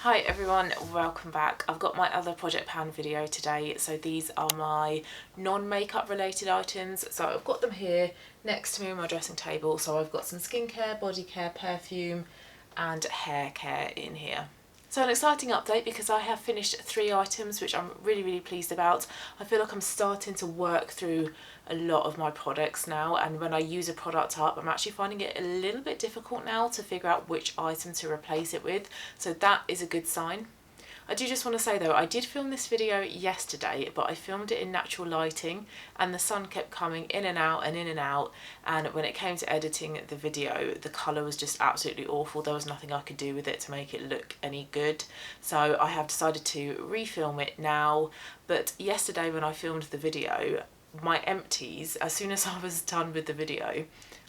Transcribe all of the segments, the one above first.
Hi everyone, welcome back. I've got my other project pan video today, so these are my non-makeup related items. So I've got them here next to me on my dressing table. So I've got some skincare, body care, perfume and hair care in here. So an exciting update because I have finished 3 items which I'm really pleased about. I feel like I'm starting to work through a lot of my products now, and when I use a product up I'm actually finding it a little bit difficult now to figure out which item to replace it with, so that is a good sign. I do just want to say though, I did film this video yesterday, but I filmed it in natural lighting and the sun kept coming in and out and in and out, and when it came to editing the video, the colour was just absolutely awful. There was nothing I could do with it to make it look any good. So I have decided to refilm it now, but yesterday when I filmed the video, my empties, as soon as I was done with the video,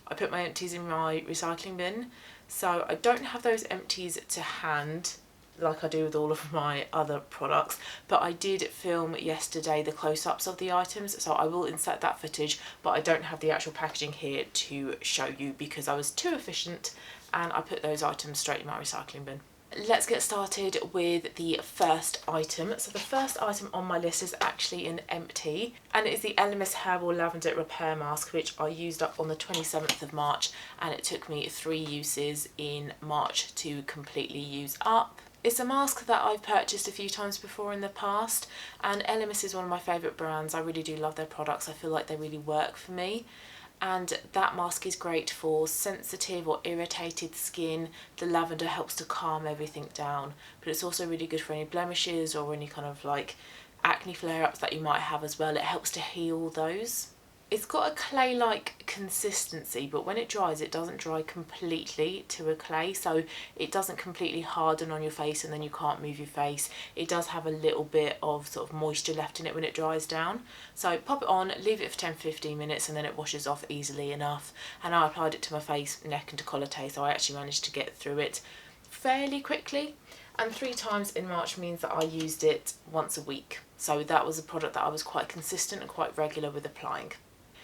I put my empties in my recycling bin. So I don't have those empties to hand like I do with all of my other products, but I did film yesterday the close-ups of the items, so I will insert that footage, but I don't have the actual packaging here to show you because I was too efficient and I put those items straight in my recycling bin. Let's get started with the first item. So the first item on my list is actually an empty, and it is the Elemis Herbal Lavender Repair Mask, which I used up on the 27th of March, and it took me 3 uses in March to completely use up. It's a mask that I've purchased a few times before in the past, and Elemis is one of my favourite brands. I really do love their products. I feel like they really work for me. And that mask is great for sensitive or irritated skin. The lavender helps to calm everything down, but it's also really good for any blemishes or any kind of like acne flare-ups that you might have as well. It helps to heal those. It's got a clay-like consistency, but when it dries, it doesn't dry completely to a clay, so it doesn't completely harden on your face and then you can't move your face. It does have a little bit of sort of moisture left in it when it dries down. So pop it on, leave it for 10-15 minutes, and then it washes off easily enough. And I applied it to my face, neck and décolleté, so I actually managed to get through it fairly quickly. And 3 times in March means that I used it once a week. So that was a product that I was quite consistent and quite regular with applying.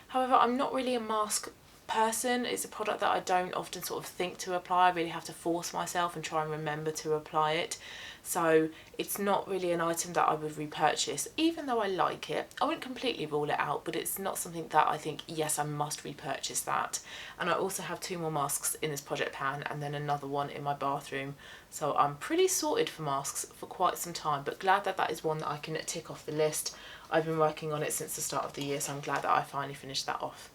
However, I'm not really a mask person. It's a product that I don't often sort of think to apply. I really have to force myself and try and remember to apply it. So it's not really an item that I would repurchase, even though I like it. I wouldn't completely rule it out, but it's not something that I think, yes, I must repurchase that. And I also have 2 more masks in this project pan and then another one in my bathroom. So I'm pretty sorted for masks for quite some time, but glad that that is one that I can tick off the list. I've been working on it since the start of the year, so I'm glad that I finally finished that off.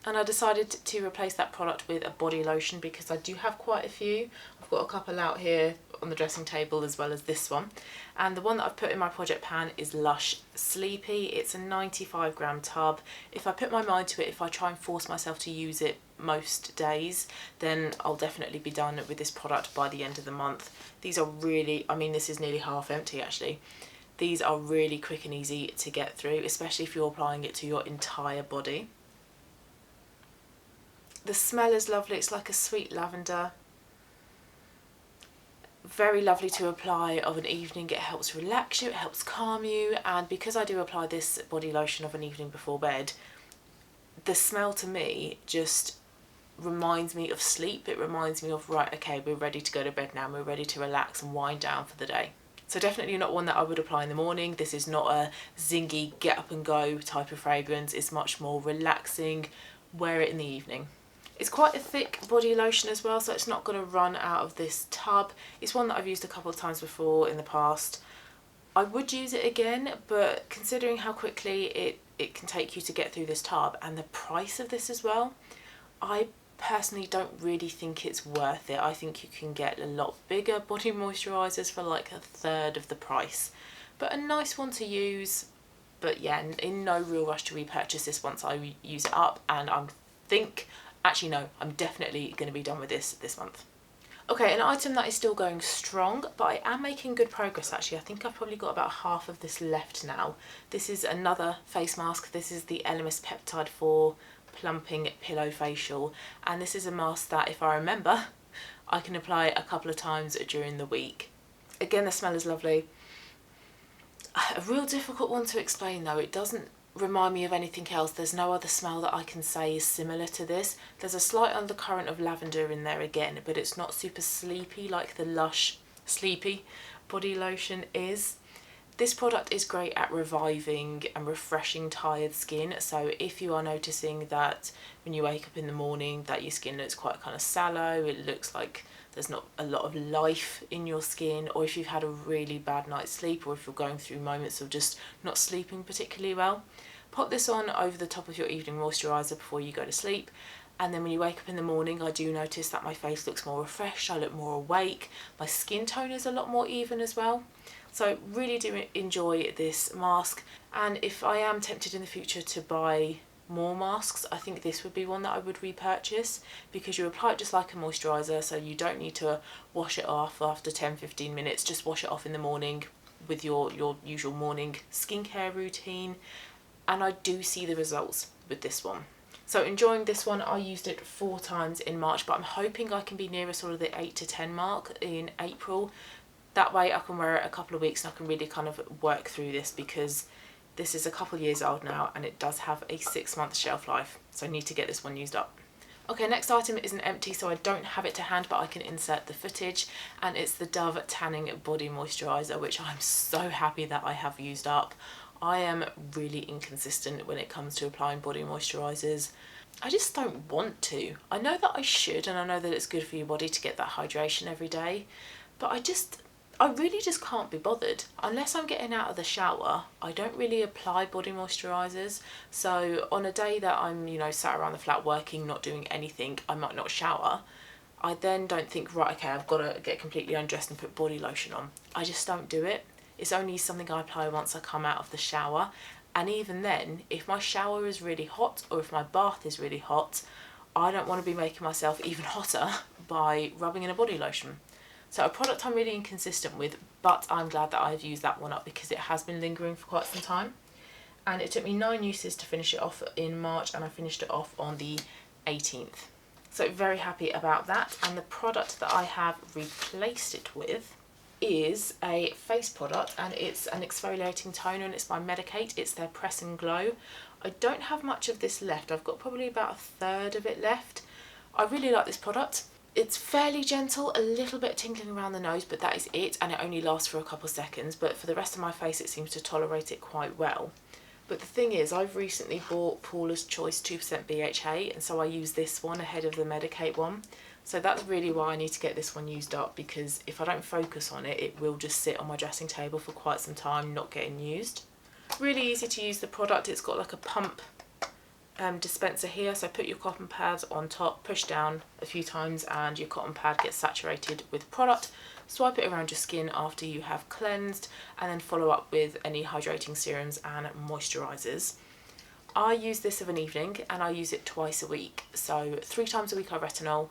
And I decided to replace that product with a body lotion because I do have quite a few. I've got a couple out here on the dressing table as well as this one. And the one that I've put in my project pan is Lush Sleepy. It's a 95-gram tub. If I put my mind to it, if I try and force myself to use it most days, then I'll definitely be done with this product by the end of the month. These are really, I mean, this is nearly half empty actually. These are really quick and easy to get through, especially if you're applying it to your entire body. The smell is lovely. It's like a sweet lavender. Very lovely to apply of an evening. It helps relax you, it helps calm you, and because I do apply this body lotion of an evening before bed, the smell to me just reminds me of sleep. It reminds me of, right, okay, we're ready to go to bed now, we're ready to relax and wind down for the day. So definitely not one that I would apply in the morning. This is not a zingy get up and go type of fragrance. It's much more relaxing. Wear it in the evening. It's quite a thick body lotion as well, so it's not going to run out of this tub. It's one that I've used a couple of times before in the past. I would use it again, but considering how quickly it can take you to get through this tub and the price of this as well, I personally don't really think it's worth it. I think you can get a lot bigger body moisturisers for like 1/3 of the price. But a nice one to use, but yeah, in no real rush to repurchase this once I use it up, and actually no, I'm definitely going to be done with this month. Okay, an item that is still going strong, but I am making good progress actually. I think I've probably got about half of this left now. This is another face mask. This is the Elemis Peptide 4 Plumping Pillow Facial, and this is a mask that, if I remember, I can apply a couple of times during the week. Again, the smell is lovely. A real difficult one to explain though. It doesn't remind me of anything else. There's no other smell that I can say is similar to this. There's a slight undercurrent of lavender in there again, but it's not super sleepy like the Lush Sleepy. body lotion is. This product is great at reviving and refreshing tired skin. So if you are noticing that when you wake up in the morning that your skin looks quite kind of sallow, it looks like there's not a lot of life in your skin, or if you've had a really bad night's sleep, or if you're going through moments of just not sleeping particularly well, pop this on over the top of your evening moisturiser before you go to sleep. And then when you wake up in the morning, I do notice that my face looks more refreshed, I look more awake, my skin tone is a lot more even as well. So really do enjoy this mask, and if I am tempted in the future to buy more masks, I think this would be one that I would repurchase, because you apply it just like a moisturiser, so you don't need to wash it off after 10-15 minutes. Just wash it off in the morning with your usual morning skincare routine, and I do see the results with this one. So enjoying this one. I used it 4 times in March, but I'm hoping I can be nearer sort of the 8 to 10 mark in April. That way I can wear it a couple of weeks and I can really kind of work through this, because this is a couple of years old now and it does have a 6-month shelf life, so I need to get this one used up. Okay, next item is an empty, so I don't have it to hand, but I can insert the footage, and it's the Dove Tanning Body Moisturiser, which I'm so happy that I have used up. I am really inconsistent when it comes to applying body moisturisers. I just don't want to. I know that I should, and I know that it's good for your body to get that hydration every day, but I really just can't be bothered. Unless I'm getting out of the shower, I don't really apply body moisturisers. So on a day that I'm, sat around the flat working, not doing anything, I might not shower. I then don't think, right, okay, I've got to get completely undressed and put body lotion on. I just don't do it. It's only something I apply once I come out of the shower. And even then, if my shower is really hot or if my bath is really hot, I don't want to be making myself even hotter by rubbing in a body lotion. So a product I'm really inconsistent with, but I'm glad that I've used that one up because it has been lingering for quite some time. And it took me 9 uses to finish it off in March, and I finished it off on the 18th. So very happy about that. And the product that I have replaced it with is a face product, and it's an exfoliating toner, and it's by Medicate. It's their Press and Glow. I don't have much of this left. I've got probably about a third of it left. I really like this product. It's fairly gentle, a little bit tingling around the nose, but that is it, and it only lasts for a couple of seconds. But for the rest of my face, it seems to tolerate it quite well. But the thing is, I've recently bought Paula's Choice 2% BHA, and so I use this one ahead of the Medicate one. So that's really why I need to get this one used up, because if I don't focus on it, it will just sit on my dressing table for quite some time, not getting used. Really easy to use the product. It's got like a pump dispenser here, so put your cotton pads on top, push down a few times and your cotton pad gets saturated with product. Swipe it around your skin after you have cleansed, and then follow up with any hydrating serums and moisturisers. I use this of an evening, and I use it twice a week. So 3 times a week I retinol,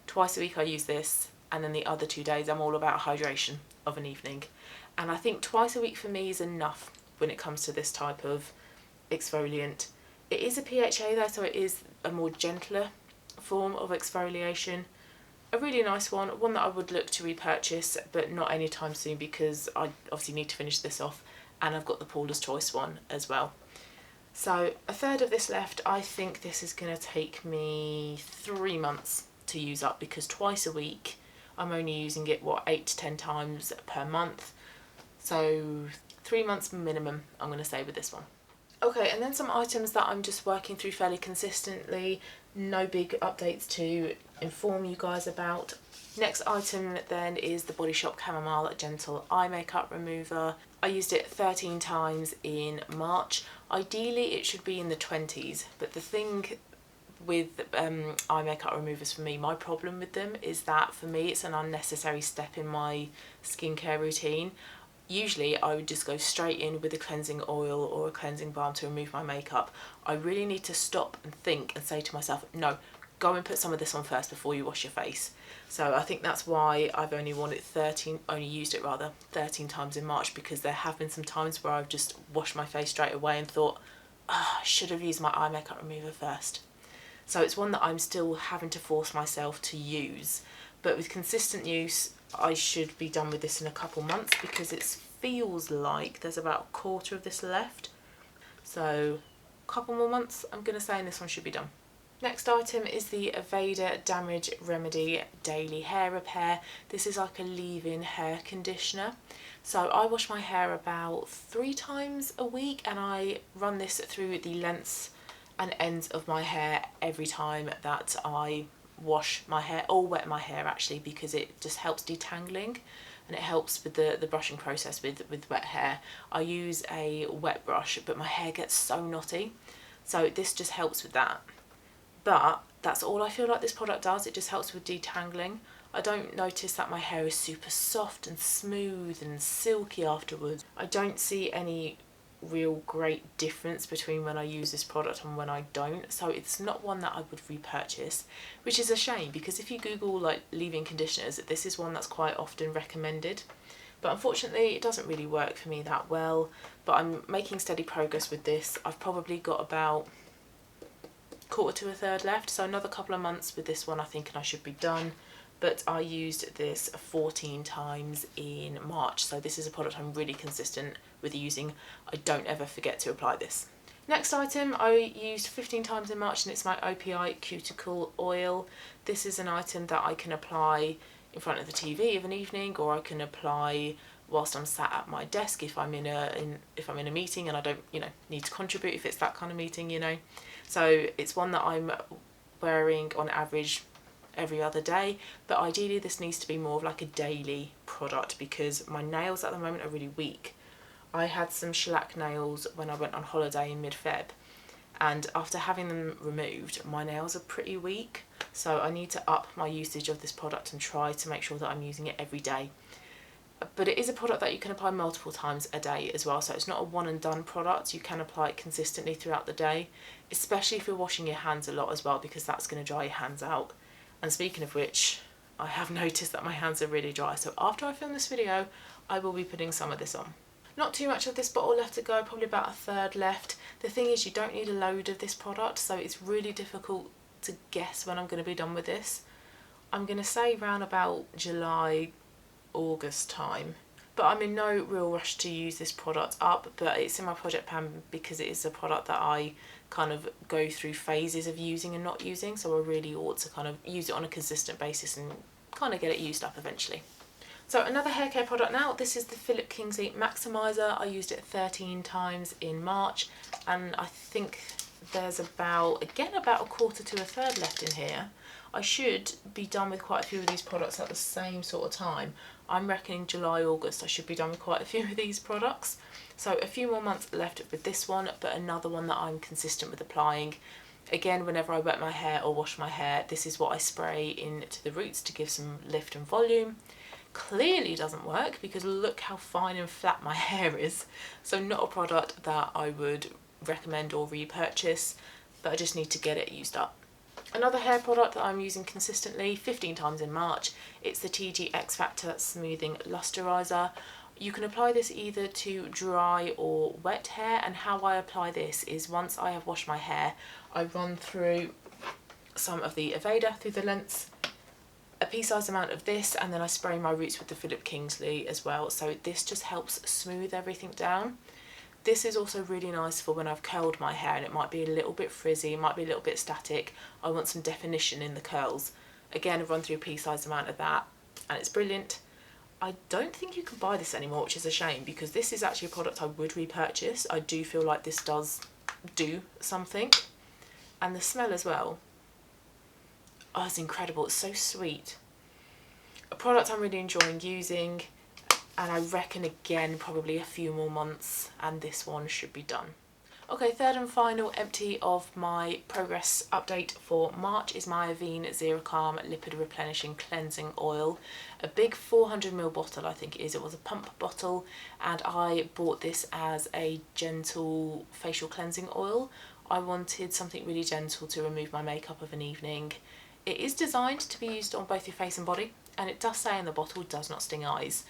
twice a week I use this, and then the other 2 days I'm all about hydration of an evening. And I think twice a week for me is enough when it comes to this type of exfoliant. It is a PHA though, so it is a more gentler form of exfoliation. A really nice one that I would look to repurchase, but not anytime soon, because I obviously need to finish this off, and I've got the Paula's Choice one as well. So a third of this left. I think this is going to take me 3 months to use up, because twice a week I'm only using it 8 to 10 times per month. So 3 months minimum I'm going to say with this one. Okay, and then some items that I'm just working through fairly consistently. No big updates to inform you guys about. Next item then is the Body Shop Camomile Gentle Eye Makeup Remover. I used it 13 times in March. Ideally it should be in the 20s, but the thing with eye makeup removers for me, my problem with them is that for me it's an unnecessary step in my skincare routine. Usually I would just go straight in with a cleansing oil or a cleansing balm to remove my makeup. I really need to stop and think and say to myself, no, go and put some of this on first before you wash your face. So I think that's why I've only used it 13 times in March, because there have been some times where I've just washed my face straight away and thought, I should have used my eye makeup remover first. So it's one that I'm still having to force myself to use, but with consistent use I should be done with this in a couple months, because it feels like there's about a quarter of this left. So a couple more months I'm going to say, and this one should be done. Next item is the Aveda Damage Remedy Daily Hair Repair. This is like a leave-in hair conditioner. So I wash my hair about 3 times a week, and I run this through the lengths and ends of my hair every time that I wash my hair, or wet my hair actually, because it just helps detangling and it helps with the brushing process with wet hair. I use a wet brush, but my hair gets so knotty, so this just helps with that. But that's all I feel like this product does. It just helps with detangling. I don't notice that my hair is super soft and smooth and silky afterwards. I don't see any real great difference between when I use this product and when I don't, so it's not one that I would repurchase, which is a shame, because if you Google like leave-in conditioners, this is one that's quite often recommended. But unfortunately it doesn't really work for me that well, but I'm making steady progress with this. I've probably got about quarter to a third left, so another couple of months with this one I think and I should be done. But I used this 14 times in March, so this is a product I'm really consistent with using. I don't ever forget to apply this. Next item I used 15 times in March, and it's my OPI Cuticle Oil. This is an item that I can apply in front of the TV of an evening, or I can apply whilst I'm sat at my desk if I'm in a meeting and I don't need to contribute, if it's that kind of meeting, So it's one that I'm wearing on average every other day, but ideally this needs to be more of like a daily product, because my nails at the moment are really weak. I had some shellac nails when I went on holiday in mid-Feb, and after having them removed, my nails are pretty weak, so I need to up my usage of this product and try to make sure that I'm using it every day. But it is a product that you can apply multiple times a day as well, so it's not a one and done product. You can apply it consistently throughout the day, especially if you're washing your hands a lot as well, because that's going to dry your hands out. And speaking of which, I have noticed that my hands are really dry, so after I film this video I will be putting some of this on. Not too much of this bottle left to go, probably about a third left. The thing is, you don't need a load of this product, so it's really difficult to guess when I'm going to be done with this. I'm going to say around about July, August time, but I'm in no real rush to use this product up, but it's in my project pan because it is a product that I kind of go through phases of using and not using, so I really ought to kind of use it on a consistent basis and kind of get it used up eventually. So another hair care product now, this is the Kingsley Maximizer. I used it 13 times in March, and I think there's about a quarter to a third left in here. I should be done with quite a few of these products at the same sort of time. I'm reckoning July, August I should be done with quite a few of these products. So a few more months left with this one, but another one that I'm consistent with applying. Again, whenever I wet my hair or wash my hair, this is what I spray into the roots to give some lift and volume. Clearly doesn't work, because look how fine and flat my hair is. So not a product that I would recommend or repurchase, but I just need to get it used up. Another hair product that I'm using consistently 15 times in March, it's the TIGI X Factor Smoothing Lusterizer. You can apply this either to dry or wet hair, and how I apply this is once I have washed my hair, I run through some of the Aveda through the lengths, a pea-sized amount of this, and then I spray my roots with the Kingsley as well, so this just helps smooth everything down. This is also really nice for when I've curled my hair and it might be a little bit frizzy, it might be a little bit static. I want some definition in the curls. Again, I've run through a pea-sized amount of that, and it's brilliant. I don't think you can buy this anymore, which is a shame, because this is actually a product I would repurchase. I do feel like this does do something. And the smell as well. Oh, it's incredible. It's so sweet. A product I'm really enjoying using, and I reckon again probably a few more months and this one should be done. Okay, third and final empty of my progress update for March is my Avene Xeracalm Lipid Replenishing Cleansing Oil. A big 400ml bottle I think it is. It was a pump bottle, and I bought this as a gentle facial cleansing oil. I wanted something really gentle to remove my makeup of an evening. It is designed to be used on both your face and body, and it does say in the bottle does not sting eyes,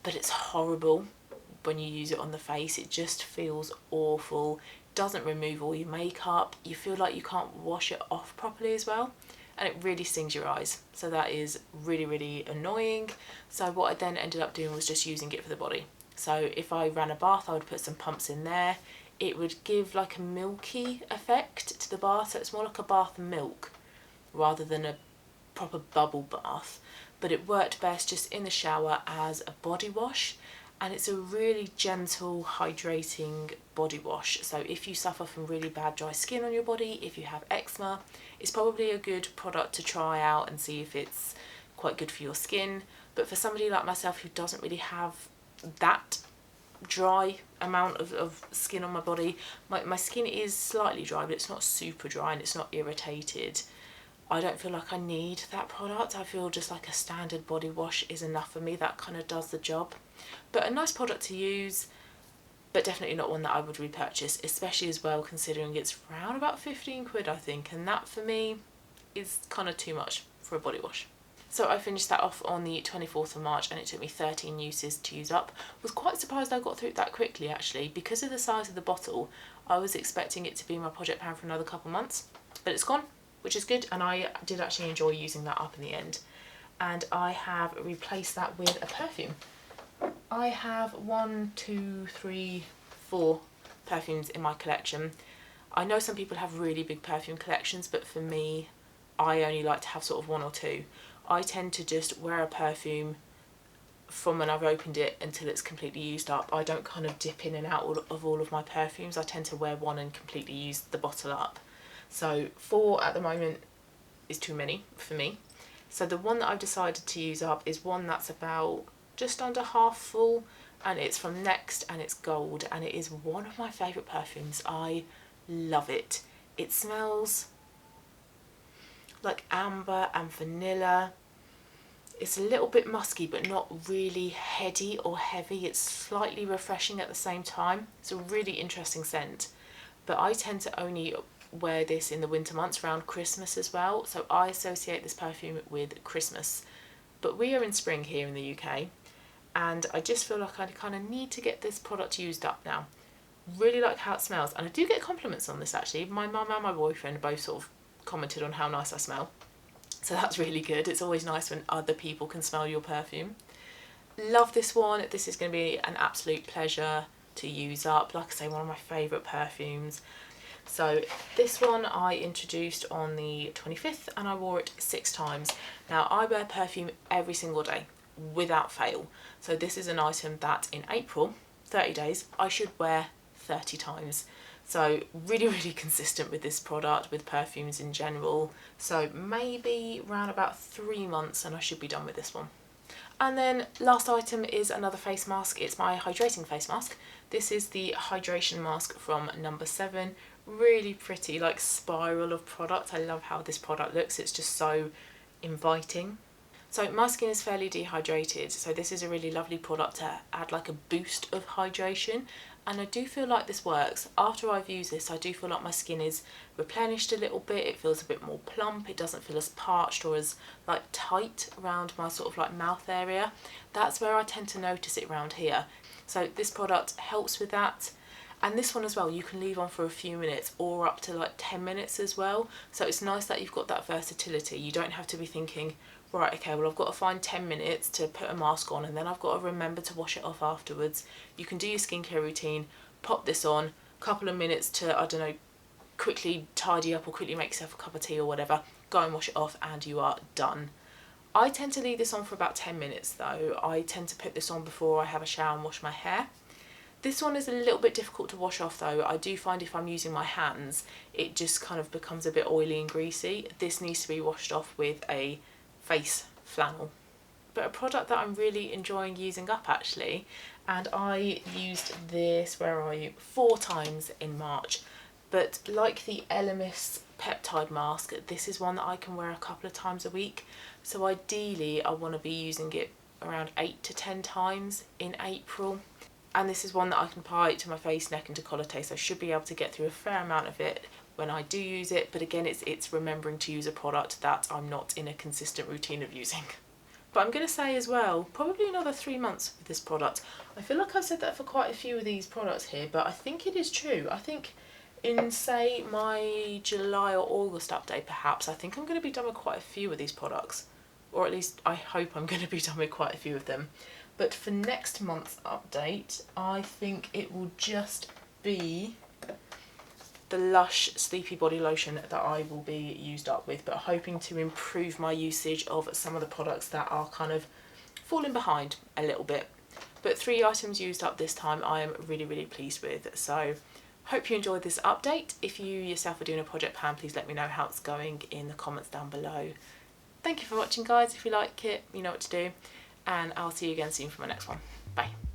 but it's horrible when you use it on the face. It just feels awful. It doesn't remove all your makeup. You feel like you can't wash it off properly as well, and it really stings your eyes, so that is really, really annoying. So what I then ended up doing was just using it for the body. So if I ran a bath, I would put some pumps in there. it would give like a milky effect to the bath, so it's more like a bath milk rather than a proper bubble bath, but it worked best just in the shower as a body wash, and it's a really gentle hydrating body wash. So if you suffer from really bad dry skin on your body, if you have eczema, it's probably a good product to try out and see if it's quite good for your skin. But for somebody like myself who doesn't really have that dry amount of skin on my body, my skin is slightly dry, but it's not super dry and it's not irritated. I don't feel like I need that product. I feel just like a standard body wash is enough for me. That kind of does the job. But a nice product to use, but definitely not one that I would repurchase, especially as well considering it's around about 15 quid, I think, and that for me is kind of too much for a body wash. So I finished that off on the 24th of March and it took me 13 uses to use up. Was quite surprised I got through it that quickly actually. Because of the size of the bottle, I was expecting it to be my project pan for another couple months, but it's gone, which is good, and I did actually enjoy using that up in the end. And I have replaced that with a perfume. I have 1, 2, 3, 4 perfumes in my collection. I know some people have really big perfume collections, but for me, I only like to have sort of 1 or 2. I tend to just wear a perfume from when I've opened it until it's completely used up. I don't kind of dip in and out of all of my perfumes. I tend to wear one and completely use the bottle up. So 4 at the moment is too many for me. So the one that I've decided to use up is one that's about just under half full, and it's from Next and it's gold, and it is one of my favourite perfumes. I love it. It smells like amber and vanilla. It's a little bit musky but not really heady or heavy. It's slightly refreshing at the same time. It's a really interesting scent, but I tend to only wear this in the winter months around Christmas as well, so I associate this perfume with Christmas. But we are in spring here in the UK, and I just feel like I kind of need to get this product used up now. Really like how it smells, and I do get compliments on this actually. My mum and my boyfriend both sort of commented on how nice I smell, so that's really good. It's always nice when other people can smell your perfume. Love this one. This is going to be an absolute pleasure to use up. Like I say, one of my favourite perfumes. So this one I introduced on the 25th and I wore it 6 times. Now I wear perfume every single day without fail. So this is an item that in April, 30 days, I should wear 30 times. So really, really consistent with this product, with perfumes in general. So maybe around about 3 months and I should be done with this one. And then last item is another face mask. It's my hydrating face mask. This is the Hydration Mask from No7. Really pretty, like spiral of product. I love how this product looks. It's just so inviting. So my skin is fairly dehydrated, so this is a really lovely product to add like a boost of hydration, and I do feel like this works. After I've used this, I do feel like my skin is replenished a little bit. It feels a bit more plump. It doesn't feel as parched or as like tight around my sort of like mouth area. That's where I tend to notice it around here. So this product helps with that. And this one as well, you can leave on for a few minutes or up to like 10 minutes as well. So it's nice that you've got that versatility. You don't have to be thinking, right, okay, well I've got to find 10 minutes to put a mask on and then I've got to remember to wash it off afterwards. You can do your skincare routine, pop this on, couple of minutes to, I don't know, quickly tidy up or quickly make yourself a cup of tea or whatever, go and wash it off and you are done. I tend to leave this on for about 10 minutes though. I tend to put this on before I have a shower and wash my hair. This one is a little bit difficult to wash off though. I do find if I'm using my hands, it just kind of becomes a bit oily and greasy. This needs to be washed off with a face flannel. But a product that I'm really enjoying using up actually, and I used this, where are you, 4 times in March. But like the Elemis peptide mask, this is one that I can wear a couple of times a week. So ideally I want to be using it around 8 to 10 times in April. And this is one that I can apply to my face, neck and décolleté, so I should be able to get through a fair amount of it when I do use it. But again, it's remembering to use a product that I'm not in a consistent routine of using. But I'm going to say as well, probably another 3 months with this product. I feel like I've said that for quite a few of these products here, but I think it is true. I think in, say, my July or August update perhaps, I think I'm going to be done with quite a few of these products. Or at least I hope I'm going to be done with quite a few of them. But for next month's update, I think it will just be the Lush Sleepy Body Lotion that I will be used up with, but hoping to improve my usage of some of the products that are kind of falling behind a little bit. But 3 items used up this time I am really, really pleased with. So hope you enjoyed this update. If you yourself are doing a project pan, please let me know how it's going in the comments down below. Thank you for watching, guys. If you like it, you know what to do, and I'll see you again soon for my next one. Bye.